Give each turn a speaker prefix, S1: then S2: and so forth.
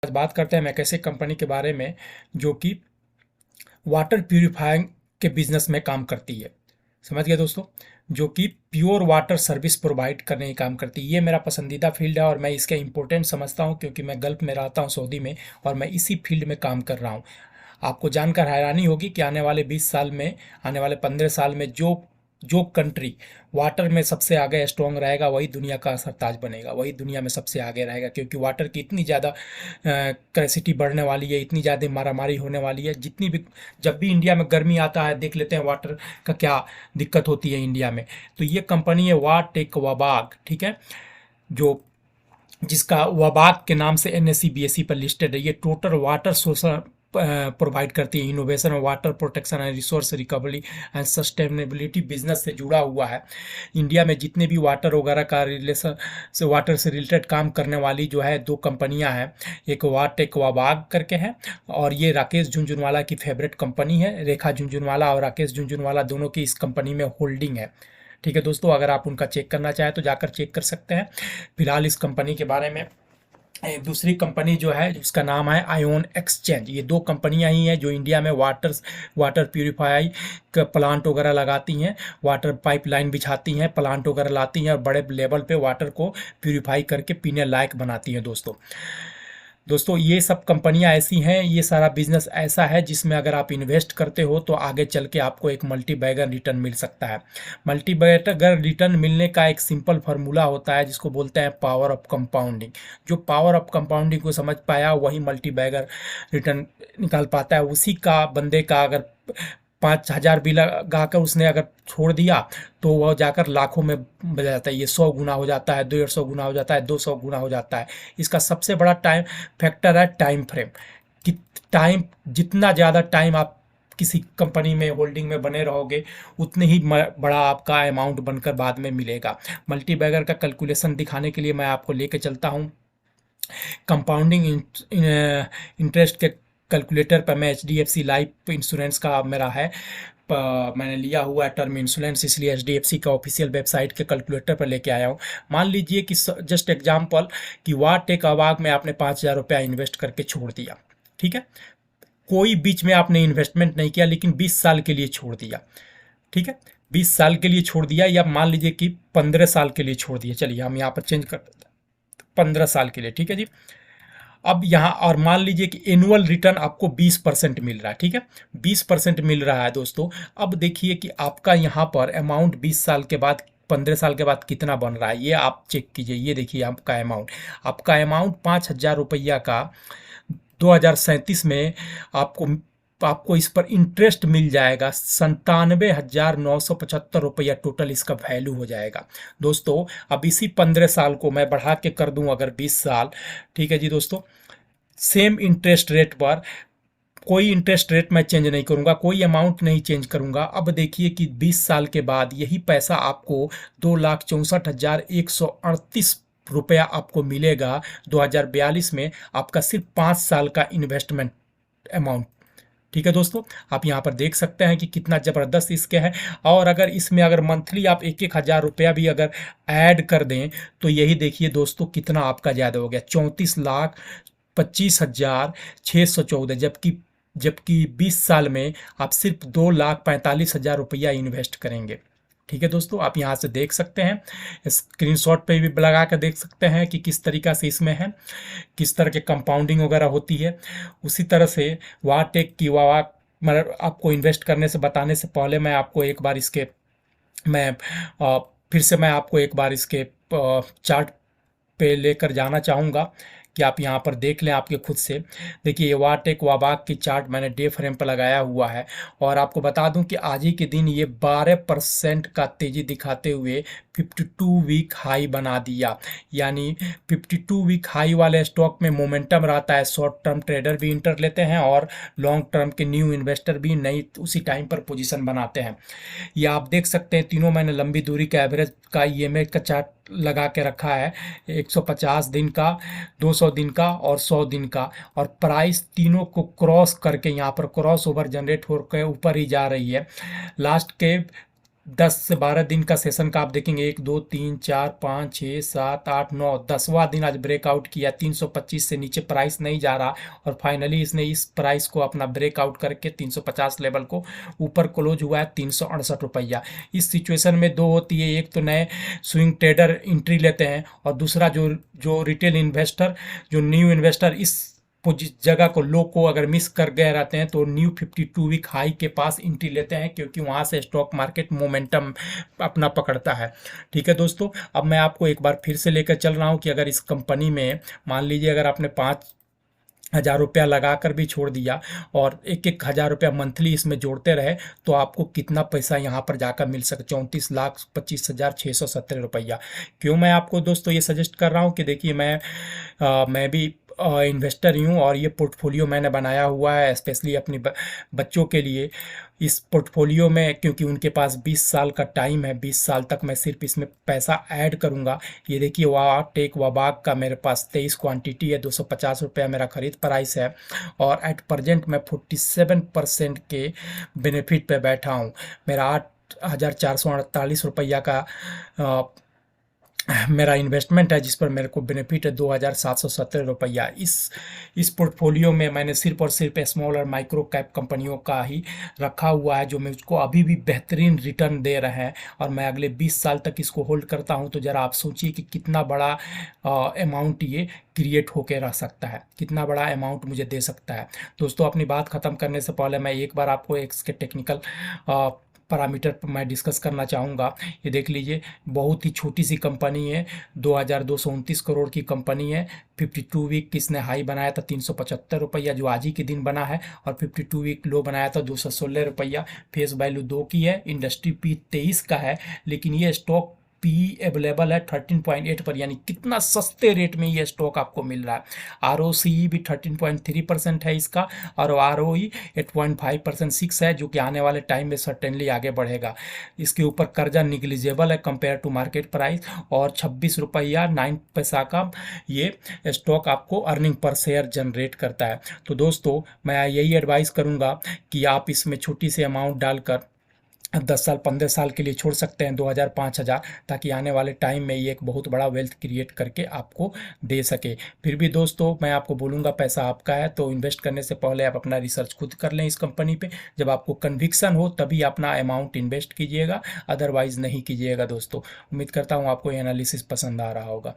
S1: आज बात करते हैं एक ऐसे कंपनी के बारे में जो कि वाटर प्यूरिफाइंग के बिजनेस में काम करती है। समझ गए दोस्तों, जो कि प्योर वाटर सर्विस प्रोवाइड करने की काम करती है। ये मेरा पसंदीदा फील्ड है और मैं इसका इम्पोर्टेंट समझता हूँ क्योंकि मैं गल्फ में रहता हूँ, सऊदी में, और मैं इसी फील्ड में काम कर रहा हूँ। आपको जानकर हैरानी होगी कि आने वाले 20 साल में, आने वाले 15 साल में जो जो कंट्री वाटर में सबसे आगे स्ट्रॉन्ग रहेगा वही दुनिया का सरताज बनेगा, वही दुनिया में सबसे आगे रहेगा। क्योंकि वाटर की इतनी ज़्यादा कैपेसिटी बढ़ने वाली है, इतनी ज़्यादा मारामारी होने वाली है। जितनी भी जब भी इंडिया में गर्मी आता है, देख लेते हैं वाटर का क्या दिक्कत होती है इंडिया में। तो ये कंपनी है वाटेक वबाग, ठीक है, जो जिसका वबाग के नाम से एनएससी बीएसई पर लिस्टेड है। ये टोटल वाटर सोर्स प्रोवाइड करती है। इनोवेशन और water protection and resource recovery and sustainability business से जुड़ा हुआ है। इंडिया में जितने भी वाटर वगैरह का रिलेशन से, वाटर से रिलेटेड काम करने वाली जो है दो कंपनियां हैं, एक वाटेक वबाग करके है और ये राकेश झुनझुनवाला की फेवरेट कंपनी है। रेखा झुनझुनवाला और राकेश झुनझुनवाला दोनों की इस कंपनी में होल्डिंग है। ठीक है दोस्तों, अगर आप उनका चेक करना चाहें तो जाकर चेक कर सकते हैं। फिलहाल इस कंपनी के बारे में एक दूसरी कंपनी जो है उसका नाम है आयोन एक्सचेंज। ये दो कंपनियां ही हैं जो इंडिया में वाटर प्यूरिफाई का प्लांट वगैरह लगाती हैं, वाटर पाइपलाइन बिछाती हैं, प्लांट वगैरह लाती हैं और बड़े लेवल पे वाटर को प्यूरिफाई करके पीने लायक बनाती हैं। दोस्तों ये सब कंपनियां ऐसी हैं, ये सारा बिजनेस ऐसा है जिसमें अगर आप इन्वेस्ट करते हो तो आगे चल के आपको एक मल्टी बैगर रिटर्न मिल सकता है। मल्टी बैगर रिटर्न मिलने का एक सिंपल फार्मूला होता है जिसको बोलते हैं पावर ऑफ कंपाउंडिंग। जो पावर ऑफ कंपाउंडिंग को समझ पाया वही मल्टी बैगर रिटर्न निकाल पाता है। उसी का बंदे का अगर 5,000 भी लगाकर उसने अगर छोड़ दिया तो वह जाकर लाखों में बदल जाता है। ये 100 गुना हो जाता है, 150 गुना हो जाता है, 200 गुना हो जाता है। इसका सबसे बड़ा टाइम फैक्टर है टाइम फ्रेम। कि टाइम, जितना ज़्यादा टाइम आप किसी कंपनी में होल्डिंग में बने रहोगे उतने ही बड़ा आपका अमाउंट बनकर बाद में मिलेगा। मल्टी बैगर का कैलकुलेशन दिखाने के लिए मैं आपको लेके चलता हूँ कंपाउंडिंग इंटरेस्ट के कैलकुलेटर पर। मैं HDFC लाइफ इंश्योरेंस का मेरा है, मैंने लिया हुआ है टर्म इंश्योरेंस, इसलिए HDFC का ऑफिशियल वेबसाइट के कैलकुलेटर पर लेके आया हूँ। मान लीजिए कि जस्ट एग्जांपल कि वाटेक वबाग में आपने 5,000 रुपया इन्वेस्ट करके छोड़ दिया, ठीक है। कोई बीच में आपने इन्वेस्टमेंट नहीं किया लेकिन 20 साल के लिए छोड़ दिया, ठीक है। 20 साल के लिए छोड़ दिया या मान लीजिए कि 15 साल के लिए छोड़ दिया। चलिए हम यहाँ पर चेंज कर देते हैं, 15 साल के लिए, ठीक है जी। अब यहाँ और मान लीजिए कि एनुअल रिटर्न आपको 20% मिल रहा है, ठीक है, 20% मिल रहा है दोस्तों। अब देखिए कि आपका यहाँ पर अमाउंट 20 साल के बाद, 15 साल के बाद कितना बन रहा है, ये आप चेक कीजिए। ये देखिए आपका अमाउंट 5,000 रुपया का 2037 में आपको इस पर इंटरेस्ट मिल जाएगा 97,975 रुपया टोटल इसका वैल्यू हो जाएगा दोस्तों। अब इसी 15 साल को मैं बढ़ा के कर दूं अगर 20 साल, ठीक है जी दोस्तों। सेम इंटरेस्ट रेट पर, कोई इंटरेस्ट रेट मैं चेंज नहीं करूंगा, कोई अमाउंट नहीं चेंज करूंगा। अब देखिए कि 20 साल के बाद यही पैसा आपको 2,64,138 रुपया आपको मिलेगा 2042 में, आपका सिर्फ 5 साल का इन्वेस्टमेंट अमाउंट। ठीक है दोस्तों, आप यहाँ पर देख सकते हैं कि कितना ज़बरदस्त इसके है। और अगर इसमें अगर मंथली आप 1,000 रुपया भी अगर ऐड कर दें तो यही देखिए दोस्तों कितना आपका ज़्यादा हो गया, 34,25,614। जबकि 20 साल में आप सिर्फ 2,45,000 रुपया इन्वेस्ट करेंगे। ठीक है दोस्तों, आप यहाँ से देख सकते हैं, स्क्रीनशॉट पे भी लगा कर देख सकते हैं कि किस तरीक़ा से इसमें है, किस तरह के कंपाउंडिंग वगैरह होती है। उसी तरह से वाटेक की मतलब आपको इन्वेस्ट करने से बताने से पहले मैं आपको एक बार इसके फिर से मैं आपको एक बार इसके चार्ट पे लेकर जाना चाहूँगा कि आप यहाँ पर देख लें आपके खुद से। देखिए वाटेक वबाग की चार्ट मैंने डे फ्रेम पर लगाया हुआ है और आपको बता दूं कि आज ही के दिन ये 12% का तेज़ी दिखाते हुए 52 वीक हाई बना दिया। यानी 52 वीक हाई वाले स्टॉक में मोमेंटम रहता है, शॉर्ट टर्म ट्रेडर भी इंटर लेते हैं और लॉन्ग टर्म के न्यू इन्वेस्टर भी नई उसी टाइम पर पोजीशन बनाते हैं। ये आप देख सकते हैं, तीनों मैंने लंबी दूरी का एवरेज का EMA का चार्ट लगा के रखा है, 150 दिन का, 200 दिन का और 100 दिन का। और प्राइस तीनों को क्रॉस करके यहाँ पर क्रॉस ओवर जनरेट होकर ऊपर ही जा रही है। लास्ट के 10 से 12 दिन का सेशन का आप देखेंगे, 1 2 3 4 5 6 7 8 9 10वां दिन आज ब्रेकआउट किया, 325 से नीचे प्राइस नहीं जा रहा और फाइनली इसने इस प्राइस को अपना ब्रेकआउट करके 350 लेवल को ऊपर क्लोज हुआ है 368 रुपया। इस सिचुएशन में दो होती है, एक तो नए स्विंग ट्रेडर एंट्री लेते हैं और दूसरा जो जो रिटेल इन्वेस्टर, जो न्यू इन्वेस्टर इस जगह को, लो को अगर मिस कर गए रहते हैं तो न्यू 52 वीक हाई के पास एंट्री लेते हैं, क्योंकि वहां से स्टॉक मार्केट मोमेंटम अपना पकड़ता है। ठीक है दोस्तों, अब मैं आपको एक बार फिर से लेकर चल रहा हूं कि अगर इस कंपनी में मान लीजिए अगर आपने 5,000 रुपया लगा कर भी छोड़ दिया और 1,000 रुपया मंथली इसमें जोड़ते रहे तो आपको कितना पैसा यहाँ पर जाकर मिल सके, 34,25,617 रुपया। क्यों मैं आपको दोस्तों ये सजेस्ट कर रहा हूँ कि देखिए मैं भी इन्वेस्टर ही हूँ और ये पोर्टफोलियो मैंने बनाया हुआ है स्पेशली अपने बच्चों के लिए। इस पोर्टफोलियो में क्योंकि उनके पास 20 साल का टाइम है, 20 साल तक मैं सिर्फ इसमें पैसा ऐड करूंगा। ये देखिए टेक वाबाग का मेरे पास 23 क्वांटिटी है, 250 रुपया मेरा खरीद प्राइस है और एट प्रेजेंट मैं 47% के बेनिफिट पे बैठा हूँ। मेरा 8,448 रुपया का मेरा इन्वेस्टमेंट है जिस पर मेरे को बेनिफिट है 2,717 रुपया। इस पोर्टफोलियो में मैंने सिर्फ और सिर्फ स्मॉल और माइक्रो कैप कंपनियों का ही रखा हुआ है जो मुझको अभी भी बेहतरीन रिटर्न दे रहे हैं और मैं अगले 20 साल तक इसको होल्ड करता हूं। तो ज़रा आप सोचिए कि कितना बड़ा अमाउंट ये क्रिएट होके रह सकता है, कितना बड़ा अमाउंट मुझे दे सकता है। दोस्तों अपनी बात ख़त्म करने से पहले मैं एक बार आपको इसके टेक्निकल पैरामीटर पर मैं डिस्कस करना चाहूँगा। ये देख लीजिए, बहुत ही छोटी सी कंपनी है, 2,229 करोड़ की कंपनी है। 52 वीक किसने हाई बनाया था 375 रुपया जो आज ही के दिन बना है और 52 वीक लो बनाया था 216 रुपया। फेस वैल्यू 2 की है, इंडस्ट्री पी 23 का है, लेकिन ये स्टॉक पी अवेलेबल है 13.8 पर, यानी कितना सस्ते रेट में ये स्टॉक आपको मिल रहा है। आरओसीई भी 13.3% है इसका और आरओई 8.5% 6 है, जो कि आने वाले टाइम में सर्टेनली आगे बढ़ेगा। इसके ऊपर कर्जा निग्लिजिबल है कंपेयर टू मार्केट प्राइस और 26 रुपया 9 पैसा का ये स्टॉक आपको अर्निंग पर शेयर जनरेट करता है। तो दोस्तों मैं यही एडवाइस करूँगा कि आप इसमें छोटी सी अमाउंट डालकर 10 साल 15 साल के लिए छोड़ सकते हैं, 2,000 5,000, ताकि आने वाले टाइम में ये एक बहुत बड़ा वेल्थ क्रिएट करके आपको दे सके। फिर भी दोस्तों मैं आपको बोलूँगा पैसा आपका है तो इन्वेस्ट करने से पहले आप अपना रिसर्च खुद कर लें इस कंपनी पे। जब आपको कन्विक्शन हो तभी अपना अमाउंट इन्वेस्ट कीजिएगा, अदरवाइज़ नहीं कीजिएगा। दोस्तों उम्मीद करता हूँ आपको ये एनालिसिस पसंद आ रहा होगा।